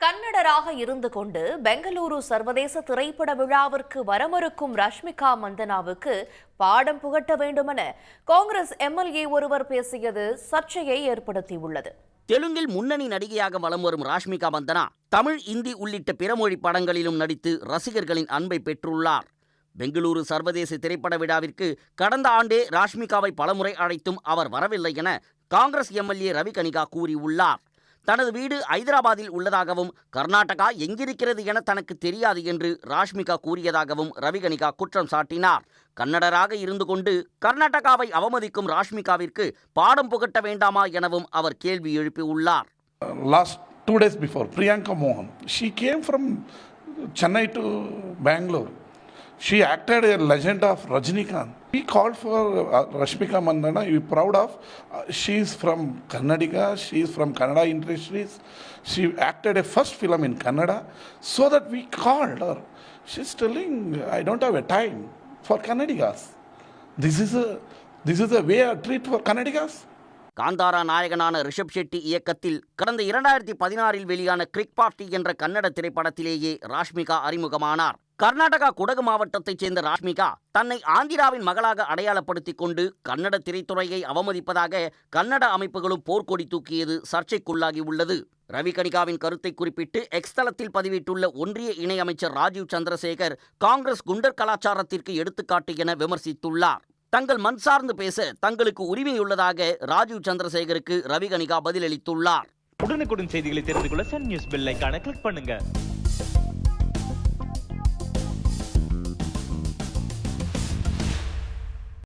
கன்னடராக இருந்து கொண்டு பெங்களூரு சர்வதேச திரைப்பட விழாவிற்கு வரமறுக்கும் ரஷ்மிகா மந்தனாவுக்கு பாடம் புகட்ட வேண்டுமென காங்கிரஸ் எம்எல்ஏ ஒருவர் பேசியது சர்ச்சையை ஏற்படுத்தியுள்ளது. தெலுங்கில் முன்னணி நடிகையாக வலம் வரும் ராஷ்மிகா மந்தனா தமிழ், இந்தி உள்ளிட்ட பிறமொழி படங்களிலும் நடித்து ரசிகர்களின் அன்பை பெற்றுள்ளார். பெங்களூரு சர்வதேச திரைப்பட விழாவிற்கு கடந்த ஆண்டே ராஷ்மிகாவை பலமுறை அழைத்தும் அவர் வரவில்லை என காங்கிரஸ் எம்எல்ஏ ரவி கனிகா கூறியுள்ளார். தனது வீடு ஐதராபாத்தில் உள்ளதாகவும் கர்நாடகா எங்கிருக்கிறது என தனக்கு தெரியாது என்று ராஷ்மிகா கூறியதாகவும் ரவி கனிகா குற்றம் சாட்டினார். கன்னடராக இருந்து கொண்டு கர்நாடகாவை அவமதிக்கும் ராஷ்மிகாவிற்கு பாடம் புகட்ட வேண்டாமா எனவும் அவர் கேள்வி எழுப்பியுள்ளார். Last 2 days before, Priyanka Mohan, she came from Chennai to Bangalore. She acted a legend of Rajinikanth. We called for Rashmika Mandana. We are proud of. She is from Karnataka. She is from Kannada industries. She acted a first film in Kannada. So that we called her. She's telling, I don't have a time for Kannadigas. This is a way I treat for Kannadigas. Kantara நாயகனான Rishabh Shetty இயக்கத்தில் கடந்த 2016 வெளியான கிரிக் party என்ற கன்னட திரைப்படத்திலேயே ராஷ்மிகா அறிமுகமானார். கர்நாடகா குடகு மாவட்டத்தைச் சேர்ந்த ராஷ்மிகா தன்னை ஆந்திராவின் மகளாக அடையாளப்படுத்திக் கொண்டு கன்னட திரைத்துறையை அவமதிப்பதாக கன்னட அமைப்புகளும் போர்க்கொடி தூக்கியது சர்ச்சைக்குள்ளாகி உள்ளது. ரவி கனிகாவின் கருத்தை குறிப்பிட்டு எக்ஸ் தளத்தில் பதிவிட்டுள்ள ஒன்றிய இணையமைச்சர் ராஜீவ் சந்திரசேகர் காங்கிரஸ் குண்டர் கலாச்சாரத்திற்கு எடுத்துக்காட்டு என விமர்சித்துள்ளார். தங்கள் மண் சார்ந்து பேச தங்களுக்கு உரிமையுள்ளதாக ராஜீவ் சந்திரசேகருக்கு ரவி கனிகா பதிலளித்துள்ளார். உடனுக்குடன் செய்திகளை தெரிந்து கொள்ள சன் நியூஸ் பெல் ஐகானை கிளிக் பண்ணுங்க.